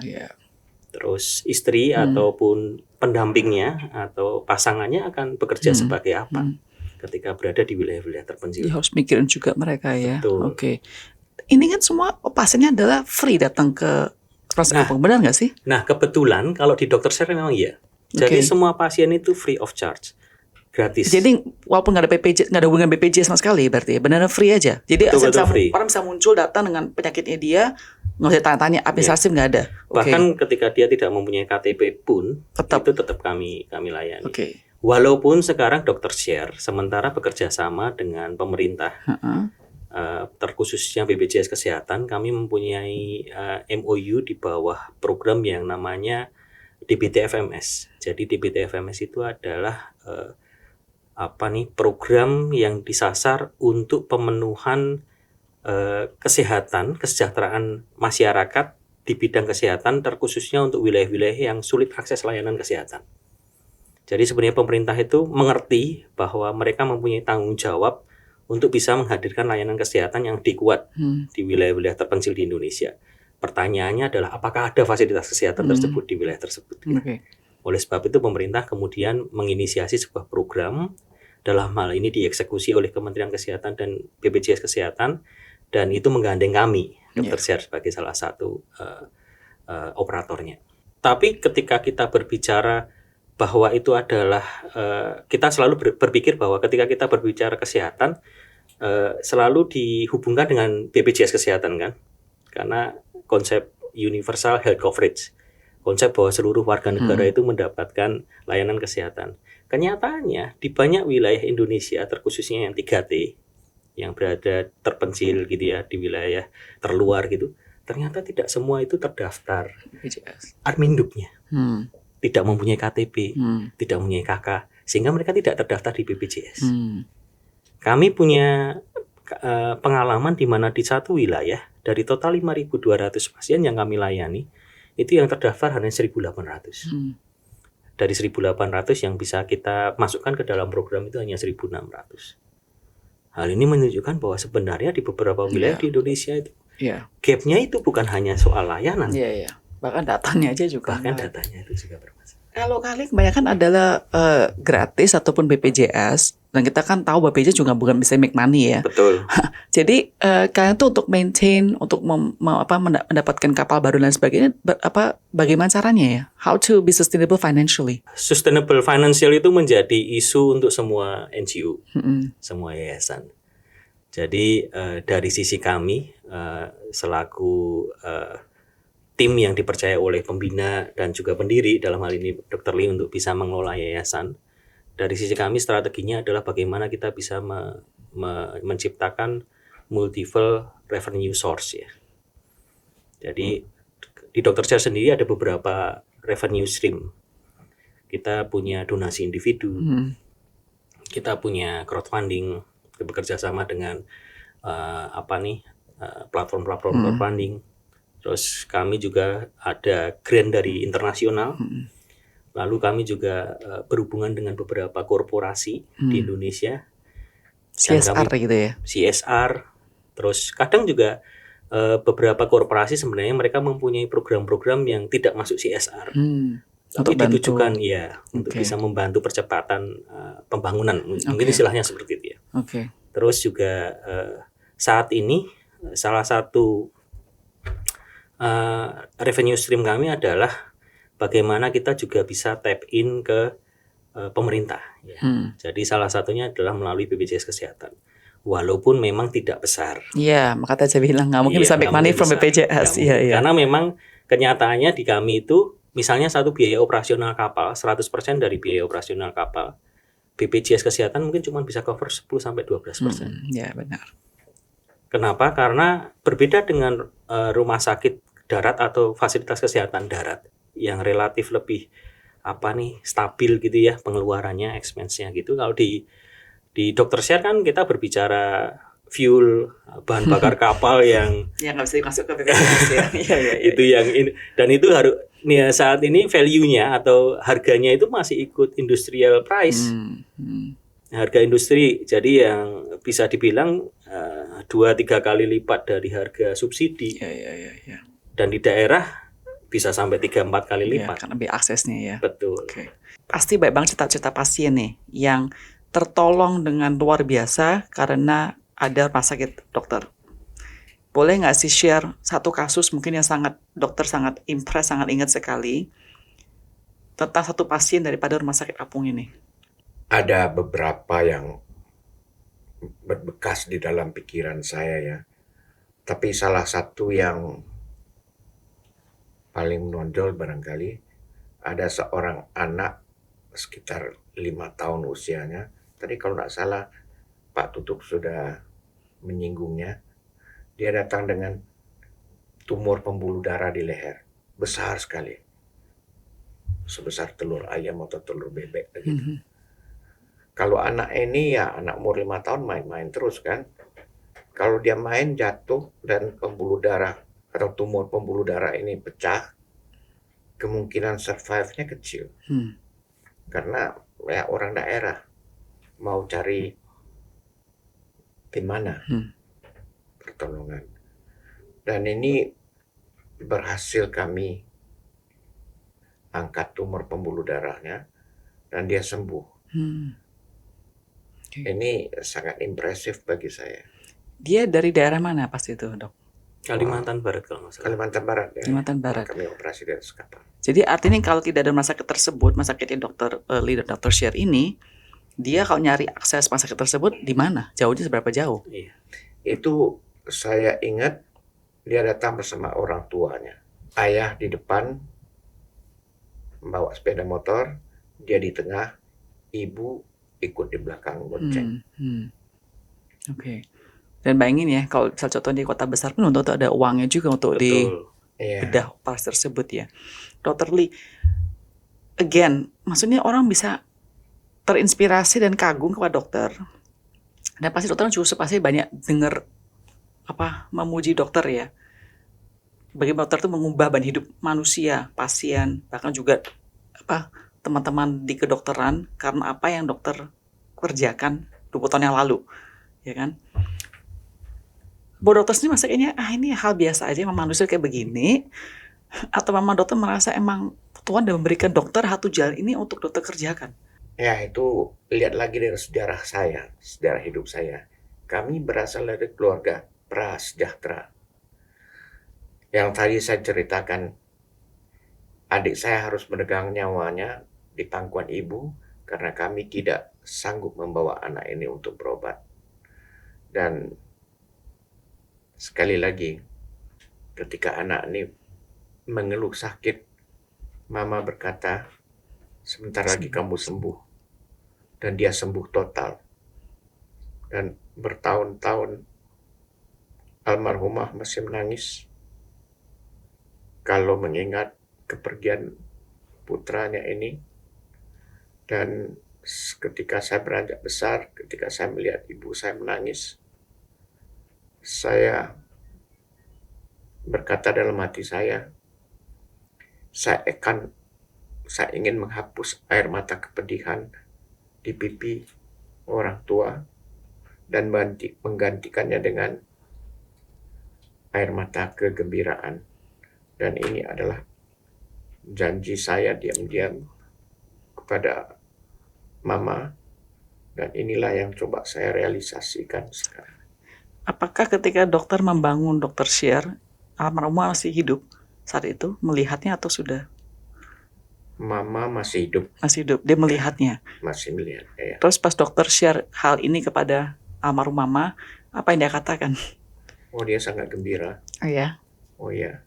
terus istri ataupun pendampingnya atau pasangannya akan bekerja sebagai apa ketika berada di wilayah-wilayah terpencil. Dia harus mikirin juga mereka ya. Betul. Oke. Ini kan semua pasiennya adalah free datang ke proses benar nggak sih? Nah, kebetulan kalau di dokter share memang iya. Jadi semua pasien itu free of charge. Gratis. Jadi walaupun nggak ada BPJS, nggak ada hubungan BPJS sama sekali berarti ya, benar free aja. Jadi Betul, free. orang bisa muncul datang dengan penyakitnya dia, nggak usah tanya-tanya administratif nggak ada. Bahkan ketika dia tidak mempunyai KTP pun Tetap. itu tetap kami layani. Oke. Walaupun sekarang dokter share sementara bekerja sama dengan pemerintah, terkhususnya BPJS Kesehatan, kami mempunyai MOU di bawah program yang namanya DBT-FMS. Jadi DBT-FMS itu adalah program yang disasar untuk pemenuhan kesejahteraan masyarakat di bidang kesehatan, terkhususnya untuk wilayah-wilayah yang sulit akses layanan kesehatan. Jadi sebenarnya pemerintah itu mengerti bahwa mereka mempunyai tanggung jawab untuk bisa menghadirkan layanan kesehatan yang dikuat di wilayah-wilayah terpencil di Indonesia. Pertanyaannya adalah apakah ada fasilitas kesehatan tersebut di wilayah tersebut. Oleh sebab itu pemerintah kemudian menginisiasi sebuah program, dalam hal ini dieksekusi oleh Kementerian Kesehatan dan BPJS Kesehatan, dan itu menggandeng kami, Dokter Share, sebagai salah satu operatornya. Tapi ketika kita berbicara bahwa itu adalah, kita selalu berpikir bahwa ketika kita berbicara kesehatan, selalu dihubungkan dengan BPJS Kesehatan kan, karena konsep universal health coverage, konsep bahwa seluruh warga negara itu mendapatkan layanan kesehatan. Kenyataannya di banyak wilayah Indonesia, terkhususnya yang 3T, yang berada terpencil gitu ya, di wilayah terluar gitu, ternyata tidak semua itu terdaftar Adminduknya, tidak mempunyai KTP, tidak mempunyai KK, sehingga mereka tidak terdaftar di BPJS. Kami punya pengalaman di mana di satu wilayah dari total 5.200 pasien yang kami layani, itu yang terdaftar hanya 1.800. Dari 1.800 yang bisa kita masukkan ke dalam program itu hanya 1.600. Hal ini menunjukkan bahwa sebenarnya di beberapa wilayah di Indonesia itu gapnya itu bukan hanya soal layanan, bahkan datanya aja juga. Bahkan datanya itu juga bermasalah. Kalau kali kebanyakan adalah gratis ataupun BPJS, dan kita kan tahu BPJS juga bukan bisa make money ya. Betul. Jadi kalian tuh untuk maintain, untuk mendapatkan kapal baru dan sebagainya, bagaimana caranya ya? How to be sustainable financially? Sustainable financial itu menjadi isu untuk semua NGO, semua yayasan. Jadi dari sisi kami selaku tim yang dipercaya oleh pembina dan juga pendiri, dalam hal ini Dr. Lee, untuk bisa mengelola yayasan, dari sisi kami strateginya adalah bagaimana kita bisa menciptakan multiple revenue source ya. Jadi di Dr. Share sendiri ada beberapa revenue stream. Kita punya donasi individu, kita punya crowdfunding, kita bekerja sama dengan platform-platform crowdfunding. Terus kami juga ada grant dari internasional. Lalu kami juga berhubungan dengan beberapa korporasi di Indonesia. CSR gitu ya? CSR. Terus kadang juga beberapa korporasi sebenarnya mereka mempunyai program-program yang tidak masuk CSR. tapi Untuk bantu. ditujukan ya untuk Oke. bisa membantu percepatan pembangunan, mungkin Oke. istilahnya seperti itu ya. Oke. Terus juga saat ini salah satu revenue stream kami adalah bagaimana kita juga bisa tap in ke pemerintah. Ya. Jadi salah satunya adalah melalui BPJS Kesehatan. Walaupun memang tidak besar. Iya, makanya saya bilang nggak mungkin Iya, bisa make nggak money mungkin from besar. BPJS. Nggak Iya, mungkin. iya. Karena memang kenyataannya di kami itu, misalnya satu biaya operasional kapal, 100% dari biaya operasional kapal, BPJS Kesehatan mungkin cuma bisa cover 10-12%. Ya, benar. Kenapa? Karena berbeda dengan rumah sakit darat atau fasilitas kesehatan darat yang relatif lebih stabil gitu ya pengeluarannya, expense-nya gitu. Kalau di Dr. Share kan kita berbicara fuel, bahan bakar kapal yang Ya nggak bisa masuk ke BPJS ya. Iya, iya, iya. itu yang dan itu harus nih saat ini value-nya atau harganya itu masih ikut industrial price. Harga industri, jadi yang bisa dibilang 2-3 kali lipat dari harga subsidi. Iya. Dan di daerah bisa sampai 3-4 kali Iya, lipat. karena lebih aksesnya ya. Betul. Oke. Pasti banyak banget cerita-cerita pasien nih yang tertolong dengan luar biasa karena ada rumah sakit dokter. Boleh nggak sih share satu kasus mungkin yang dokter sangat impress, sangat ingat sekali tentang satu pasien daripada rumah sakit apung ini? Ada beberapa yang berbekas di dalam pikiran saya ya. Tapi salah satu yang paling menonjol barangkali, ada seorang anak sekitar 5 tahun usianya. Tadi kalau nggak salah Pak Tutuk sudah menyinggungnya. Dia datang dengan tumor pembuluh darah di leher. Besar sekali. Sebesar telur ayam atau telur bebek begitu. Kalau anak ini ya anak umur 5 tahun main-main terus kan. Kalau dia main jatuh dan pembuluh darah atau tumor pembuluh darah ini pecah, kemungkinan survive-nya kecil. Karena ya orang daerah mau cari di mana pertolongan. Dan ini berhasil kami angkat tumor pembuluh darahnya dan dia sembuh. Ini sangat impresif bagi saya. Dia dari daerah mana pas itu, Dok? Kalimantan Barat kalau nggak salah. Kalimantan Barat ya. Kalimantan Barat. Kami operasi di atas kapal. Jadi artinya kalau tidak ada rumah sakit tersebut, rumah sakitnya Dr. Lee dan Dr. Share ini, dia kalau nyari akses rumah sakit tersebut di mana? Jauhnya seberapa jauh? Iya. Itu saya ingat dia datang bersama orang tuanya. Ayah di depan membawa sepeda motor, dia di tengah, ibu ikut di belakang bonceng. Oke. Dan bayangin ya, kalau misal contohnya di kota besar pun untuk ada uangnya juga untuk di bedah operasi tersebut ya. Dr. Lee, again, maksudnya orang bisa terinspirasi dan kagum kepada dokter. Dan pasti dokter juga pasti banyak dengar memuji dokter ya. Bagaimana dokter itu mengubah beban hidup manusia, pasien, bahkan juga teman-teman di kedokteran karena apa yang dokter kerjakan 20 tahun yang lalu, ya kan? Buat dokter sendiri masa kayaknya ini hal biasa aja, memang manusia kayak begini, atau memang dokter merasa emang Tuhan udah memberikan dokter satu jalan ini untuk dokter kerjakan? Ya itu lihat lagi dari sejarah saya, sejarah hidup saya. Kami berasal dari keluarga prasejahtera. Yang tadi saya ceritakan, adik saya harus menegang nyawanya di pangkuan ibu karena kami tidak sanggup membawa anak ini untuk berobat. Dan sekali lagi, ketika anak ini mengeluh sakit, mama berkata, sebentar lagi kamu sembuh. Dan dia sembuh total. Dan bertahun-tahun almarhumah masih menangis kalau mengingat kepergian putranya ini. Dan ketika saya beranjak besar, ketika saya melihat ibu saya menangis, saya berkata dalam hati saya ingin menghapus air mata kepedihan di pipi orang tua dan menggantikannya dengan air mata kegembiraan. Dan ini adalah janji saya diam-diam kepada Mama, dan inilah yang coba saya realisasikan sekarang. Apakah ketika dokter membangun Dr. Share, almarhumah masih hidup saat itu, melihatnya atau sudah? Mama masih hidup, Masih hidup, dia melihatnya. masih melihat. Ya. Terus pas dokter share hal ini kepada almarhum mama, apa yang dia katakan? Oh, dia sangat gembira. Oh ya, Oh ya,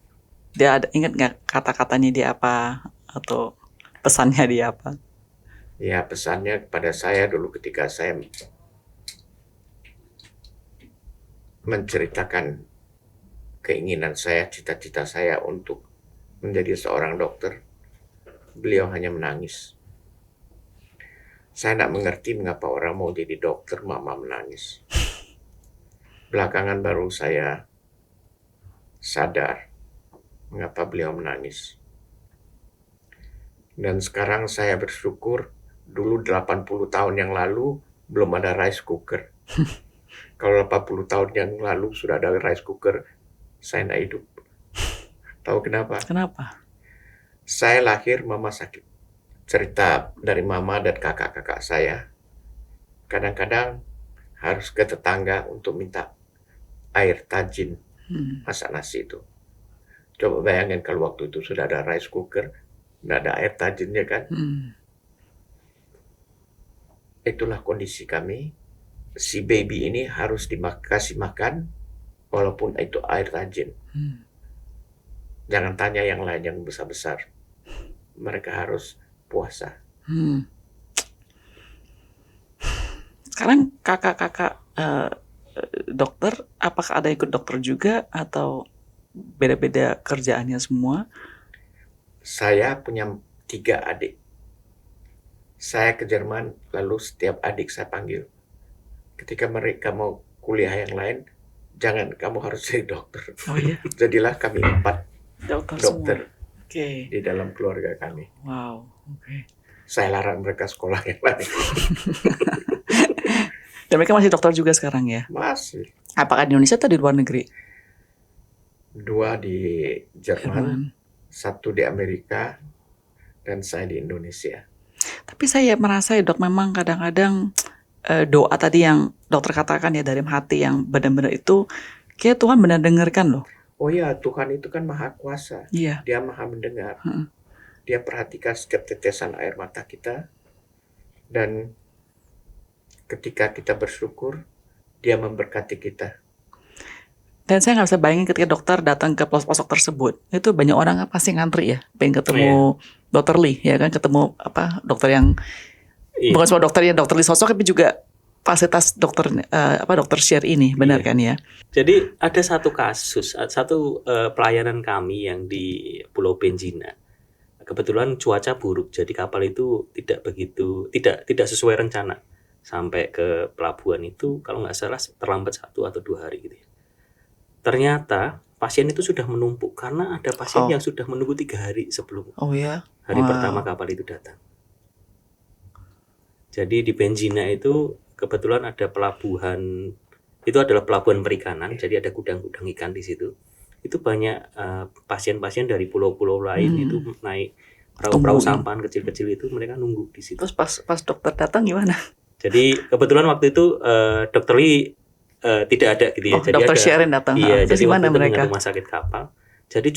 dia ada ingat nggak kata-katanya dia apa atau pesannya dia apa? ya pesannya kepada saya dulu ketika saya menceritakan keinginan saya, cita-cita saya untuk menjadi seorang dokter, beliau hanya menangis. Saya tidak mengerti mengapa orang mau jadi dokter, Mama menangis. Belakangan baru saya sadar mengapa beliau menangis. Dan sekarang saya bersyukur, dulu 80 tahun yang lalu belum ada rice cooker. Kalau 80 tahun yang lalu sudah ada rice cooker, saya tidak hidup. Tahu kenapa? Kenapa? Saya lahir, Mama sakit. Cerita dari Mama dan kakak-kakak saya, kadang-kadang harus ke tetangga untuk minta air tajin masak nasi itu. Coba bayangin kalau waktu itu sudah ada rice cooker, tidak ada air tajinnya kan. Itulah kondisi kami. Si baby ini harus dikasih makan walaupun itu air tajin. Jangan tanya yang lain yang besar-besar. Mereka harus puasa. Sekarang kakak-kakak dokter, apakah ada ikut dokter juga atau beda-beda kerjaannya semua? Saya punya 3 adik. Saya ke Jerman, lalu setiap adik saya panggil. Ketika mereka mau kuliah yang lain, jangan, kamu harus jadi dokter. Oh iya, Jadilah kami 4 dokter dokter semua. Oke. di dalam keluarga kami. Wow, oke. Saya larang mereka sekolah yang lain. Dan mereka masih dokter juga sekarang ya? Masih. Apakah di Indonesia atau di luar negeri? 2 di Jerman, 1 di Amerika, dan saya di Indonesia. Tapi saya merasa ya dok, memang kadang-kadang doa tadi yang dokter katakan ya dari hati yang benar-benar itu, kayak Tuhan benar dengarkan loh. Oh ya, Tuhan itu kan maha kuasa. Iya. Dia maha mendengar. Dia perhatikan setiap tetesan air mata kita. Dan ketika kita bersyukur, dia memberkati kita. Dan saya nggak bisa bayangin ketika dokter datang ke pelosok tersebut, itu banyak orang pasti ngantri ya, pengen ketemu dokter Lee, ya kan, ketemu dokter yang bukan cuma dokter Lee sosok, tapi juga fasilitas dokter dokter share ini, benar kan ya? Jadi ada satu kasus, satu pelayanan kami yang di Pulau Benjina. Kebetulan cuaca buruk, jadi kapal itu tidak sesuai rencana sampai ke pelabuhan itu, kalau nggak salah terlambat 1 atau 2 hari gitu. Ternyata pasien itu sudah menumpuk karena ada pasien yang sudah menunggu 3 hari sebelum hari pertama kapal itu datang. Jadi di Benjina itu kebetulan ada pelabuhan, itu adalah pelabuhan perikanan, jadi ada gudang-gudang ikan di situ. Itu banyak pasien-pasien dari pulau-pulau lain itu naik perahu-perahu sampan kecil-kecil itu, mereka nunggu di situ. Terus pas dokter datang gimana? Jadi kebetulan waktu itu dokter Lee tidak ada gitu ya. Jadi dokter ada, Sharon datang. Iya, terus jadi gimana waktu itu mereka? dengan rumah sakit kapal. Jadi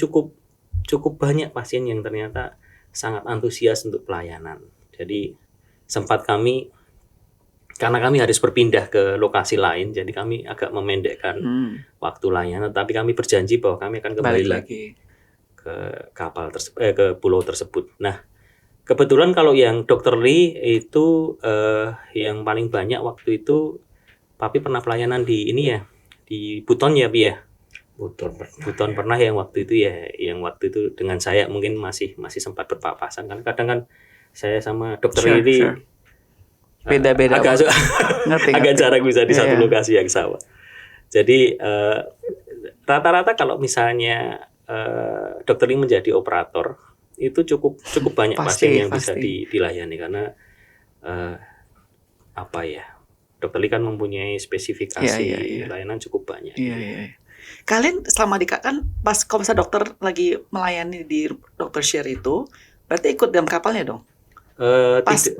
cukup banyak pasien yang ternyata sangat antusias untuk pelayanan. Jadi sempat kami, karena kami harus berpindah ke lokasi lain, jadi kami agak memendekkan waktu layanan. Tapi kami berjanji bahwa kami akan kembali lagi ke kapal ke pulau tersebut. Nah, kebetulan kalau yang Dr. Lee itu yang paling banyak waktu itu, Papi pernah pelayanan di ini ya, di Buton ya, Pi ya. Buton pernah yang waktu itu ya, yang waktu itu dengan saya mungkin masih sempat berpapasan, karena kadang kan saya sama Dr. Lee beda-beda agak jarang bisa di satu lokasi yang sama. Jadi rata-rata kalau misalnya Dr. Lee menjadi operator itu cukup banyak pasien yang bisa dilayani, karena Dr. Lee kan mempunyai spesifikasi layanan cukup banyak. Iya. Kalian selama kan pas kalau misalnya dokter lagi melayani di Dr. Share itu, berarti ikut dalam kapalnya dong?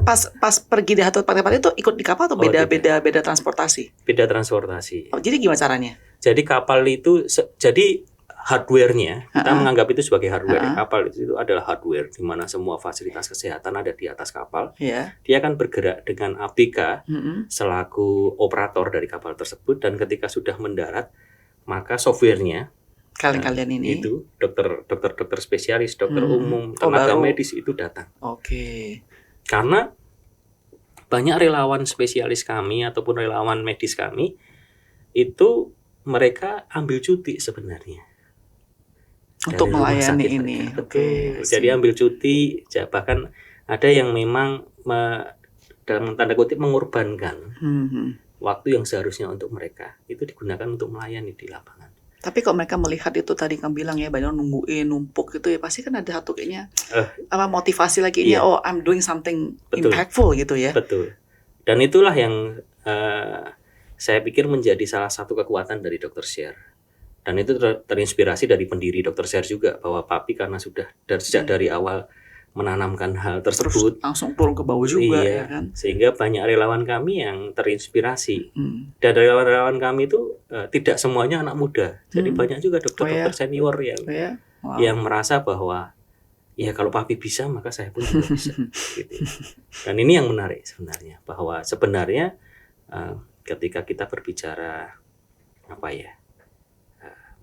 Pas pergi di tempat itu ikut di kapal atau beda transportasi? Beda transportasi. Oh, jadi gimana caranya? Jadi kapal itu jadi hardware-nya kita menganggap itu sebagai hardware. Kapal itu adalah hardware di mana semua fasilitas kesehatan ada di atas kapal. Yeah. Dia akan bergerak dengan ABK selaku operator dari kapal tersebut, dan ketika sudah mendarat maka software-nya kalian ini itu dokter spesialis, dokter umum, tenaga medis itu datang. Oke. Karena banyak relawan spesialis kami ataupun relawan medis kami itu mereka ambil cuti sebenarnya untuk melayani ini. Betul. Jadi ambil cuti, bahkan ada yang memang dalam tanda kutip mengorbankan waktu yang seharusnya untuk mereka itu digunakan untuk melayani di lapangan. Tapi kalau mereka melihat itu tadi kamu bilang ya, banyak nungguin, numpuk gitu ya, pasti kan ada satu kayaknya motivasi lagi iya. Oh, I'm doing something impactful gitu ya. Betul. Dan itulah yang saya pikir menjadi salah satu kekuatan dari Dr. Share. Dan itu terinspirasi dari pendiri Dr. Share juga, bahwa Papi karena sudah sejak dari awal menanamkan hal tersebut, terus langsung turun ke bawah juga, ya kan? Sehingga banyak relawan kami yang terinspirasi. Dan relawan kami itu tidak semuanya anak muda, jadi banyak juga dokter-dokter senior yang merasa bahwa ya kalau Papi bisa maka saya pun juga bisa. Gitu. Dan ini yang menarik sebenarnya, bahwa sebenarnya ketika kita berbicara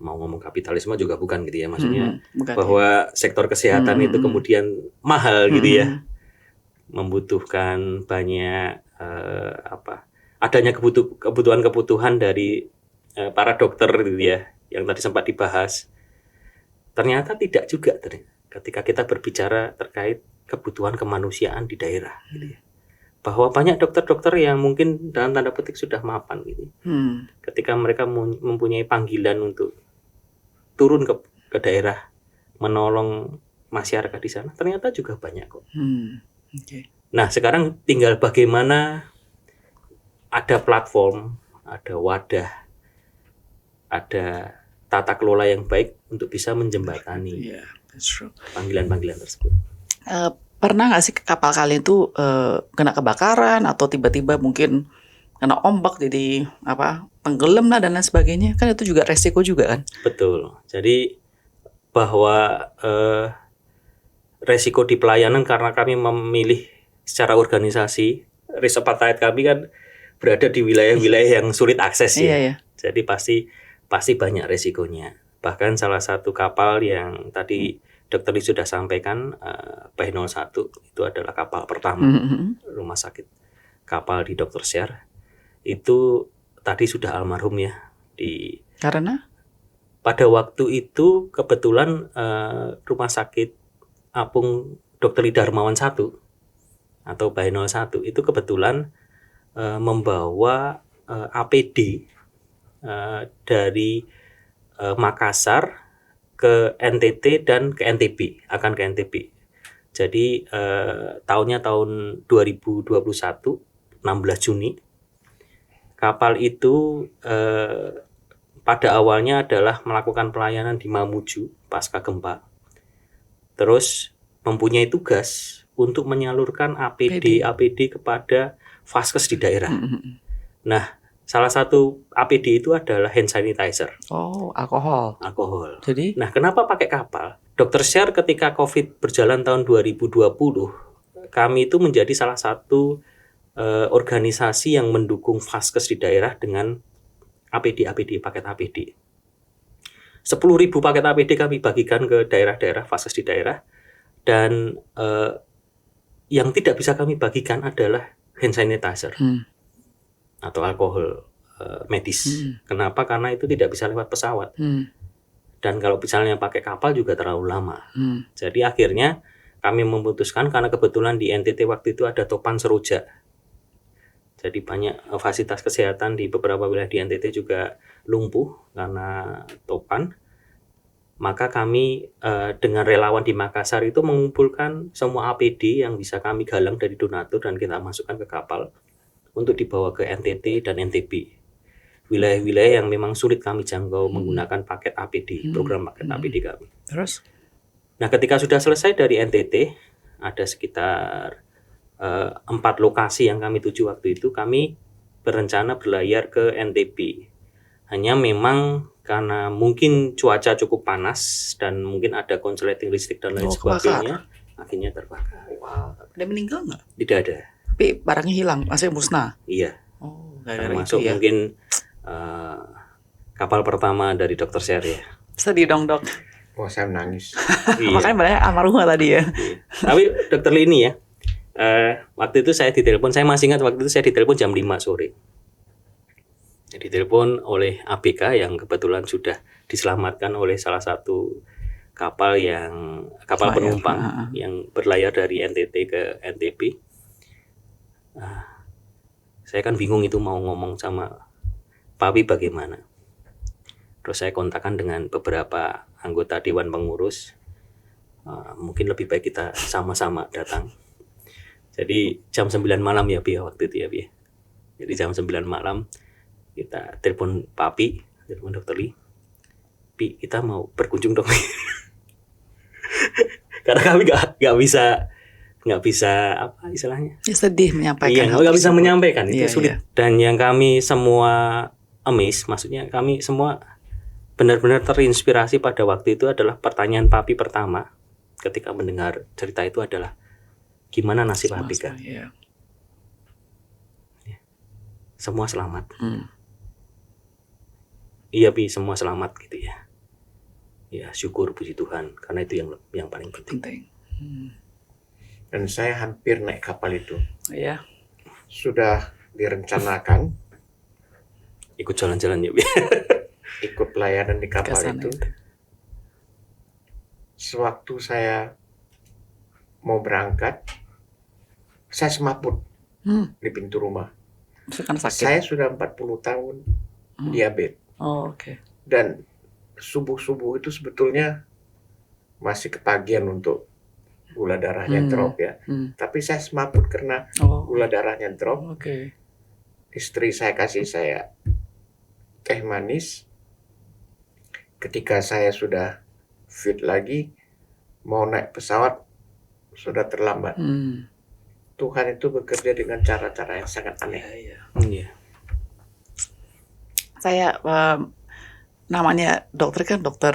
mau ngomong kapitalisme juga bukan gitu ya, maksudnya bahwa sektor kesehatan itu kemudian mahal gitu ya, membutuhkan banyak adanya kebutuhan dari para dokter gitu ya, yang tadi sempat dibahas. Ternyata tidak juga ketika kita berbicara terkait kebutuhan kemanusiaan di daerah gitu ya. Bahwa banyak dokter-dokter yang mungkin dalam tanda petik sudah mapan gitu. Ketika mereka mempunyai panggilan untuk turun ke daerah menolong masyarakat di sana, ternyata juga banyak kok. Nah, sekarang tinggal bagaimana ada platform, ada wadah, ada tata kelola yang baik untuk bisa menjembatani panggilan-panggilan tersebut. Pernah nggak sih kapal kalian itu kena kebakaran atau tiba-tiba mungkin kena ombak jadi tenggelam lah dan lain sebagainya, kan itu juga resiko juga kan? Betul. Jadi bahwa resiko di pelayanan karena kami memilih secara organisasi, risk appetite kami kan berada di wilayah-wilayah yang sulit akses ya. Iya. Jadi pasti banyak resikonya. Bahkan salah satu kapal yang tadi Dokter Lee sudah sampaikan, PH01 itu adalah kapal pertama rumah sakit kapal di Dr. Share. Itu tadi sudah almarhum ya. Karena? Pada waktu itu kebetulan rumah sakit apung Dr. Lee Darmawan 1 atau PH01 itu kebetulan membawa APD dari Makassar ke NTT dan ke NTB, akan ke NTB. Jadi tahun 2021, 16 Juni, kapal itu pada awalnya adalah melakukan pelayanan di Mamuju pasca gempa. Terus mempunyai tugas untuk menyalurkan APD kepada vaskes di daerah. Nah, salah satu APD itu adalah hand sanitizer. Oh, alkohol. Jadi? Nah, kenapa pakai kapal? Dr. Share ketika COVID berjalan tahun 2020, kami itu menjadi salah satu organisasi yang mendukung vaskes di daerah dengan paket APD. 10.000 paket APD kami bagikan ke daerah-daerah, vaskes di daerah, dan yang tidak bisa kami bagikan adalah hand sanitizer atau alkohol medis. Kenapa? Karena itu tidak bisa lewat pesawat. Dan kalau misalnya pakai kapal juga terlalu lama. Jadi akhirnya kami memutuskan, karena kebetulan di NTT waktu itu ada topan seroja. Jadi banyak fasilitas kesehatan di beberapa wilayah di NTT juga lumpuh karena topan. Maka kami dengan relawan di Makassar itu mengumpulkan semua APD yang bisa kami galang dari donatur dan kita masukkan ke kapal untuk dibawa ke NTT dan NTB. wilayah-wilayah yang memang sulit kami jangkau menggunakan paket APD, program paket APD kami. Terus? Nah, ketika sudah selesai dari NTT, ada sekitar 4 lokasi yang kami tuju waktu itu, kami berencana berlayar ke NTB. Hanya memang karena mungkin cuaca cukup panas dan mungkin ada konsleting listrik dan lain sebagainya, akhirnya terbakar. Wow. Ada meninggal nggak? Tidak ada. Tapi barangnya hilang, maksudnya musnah. Iya. Oh, gara-gara Termasuk itu ya. mungkin kapal pertama dari Dr. Sher ya. Sedih dong, Dok. Wah, saya menangis. Iya. Makanya banyak almarhumah tadi ya. Iya. Tapi Dokter Lini ya, waktu itu saya ditelepon, saya masih ingat waktu itu saya ditelepon jam 5 sore. Ditelepon oleh ABK yang kebetulan sudah diselamatkan oleh salah satu kapal penumpang yang berlayar dari NTT ke NTB. Saya kan bingung itu mau ngomong sama Papi bagaimana. Terus saya kontakkan dengan beberapa anggota Dewan Pengurus. Mungkin lebih baik kita sama-sama datang. Jadi jam 9 malam ya Bi waktu itu ya Bi. Jadi jam 9 malam kita telepon Papi, telepon Dokter Lee. Pi, kita mau berkunjung dong. Karena kami nggak bisa apa istilahnya? Ya, sedih menyampaikan. Iya, nggak bisa menyampaikan itu Iya, sulit. iya. Dan yang kami semua amazed, maksudnya kami semua benar-benar terinspirasi pada waktu itu adalah pertanyaan Papi pertama ketika mendengar cerita itu adalah gimana nasib ABK? Iya. Semua selamat. Iya Pi, semua selamat gitu ya. Ya syukur puji Tuhan karena itu yang paling penting. Dan saya hampir naik kapal itu. Iya. Sudah direncanakan Ikut jalan-jalan ya Pi. ikut pelayanan di kapal Kesana itu. Sewaktu saya mau berangkat, saya semaput di pintu rumah. Karena sakit. Saya sudah 40 tahun diabetes. Oh, oke. Dan subuh-subuh itu sebetulnya masih kepagian untuk gula darahnya drop ya. Tapi saya semaput karena gula darahnya drop. Oke. Istri saya kasih saya teh manis. Ketika saya sudah fit lagi, mau naik pesawat, sudah terlambat. Tuhan itu bekerja dengan cara-cara yang sangat aneh. Iya. Saya namanya dokter kan Dokter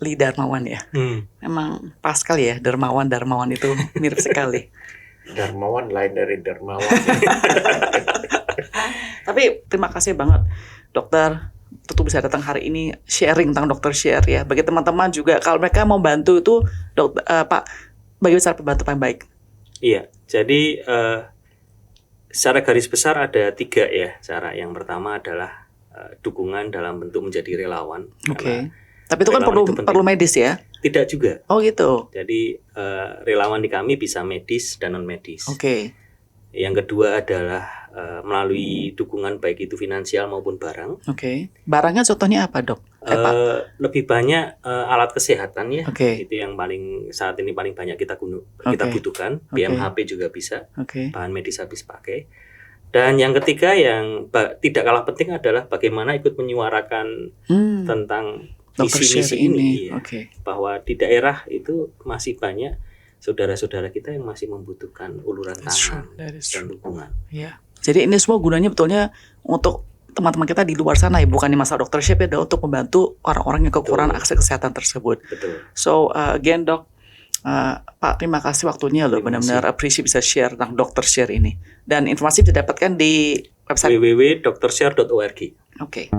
Lee Darmawan ya. Emang pas sekali ya, Darmawan itu mirip sekali. Darmawan lain dari Darmawan. Tapi terima kasih banget dokter tentu bisa datang hari ini sharing tentang Dokter Share ya. Bagi teman-teman juga kalau mereka mau bantu itu Pak, bagaimana cara pembantu paling baik? Iya, jadi secara garis besar ada 3 ya cara. Yang pertama adalah dukungan dalam bentuk menjadi relawan. Oke. Tapi itu kan perlu medis ya? Tidak juga. Oh gitu. Jadi relawan di kami bisa medis dan non medis. Oke. Yang kedua adalah melalui dukungan baik itu finansial maupun barang. Oke. Barangnya contohnya apa dok? Pak? Lebih banyak alat kesehatan ya. Oke. Itu yang saat ini paling banyak kita butuhkan. Oke. BMHP juga bisa. Oke. Bahan medis habis pakai. Dan yang ketiga yang tidak kalah penting adalah bagaimana ikut menyuarakan tentang misi-misi ini ya. Bahwa di daerah itu masih banyak saudara-saudara kita yang masih membutuhkan uluran tangan dan dukungan. Iya. Jadi ini semua gunanya betulnya untuk teman-teman kita di luar sana ya, bukan di masalah Dokter Share ya, untuk membantu orang-orang yang kekurangan akses kesehatan tersebut. Betul. So again dok, Pak terima kasih waktunya loh, benar-benar appreciate bisa share tentang Dokter Share ini. Dan informasi didapatkan di website www.drshare.org. Oke.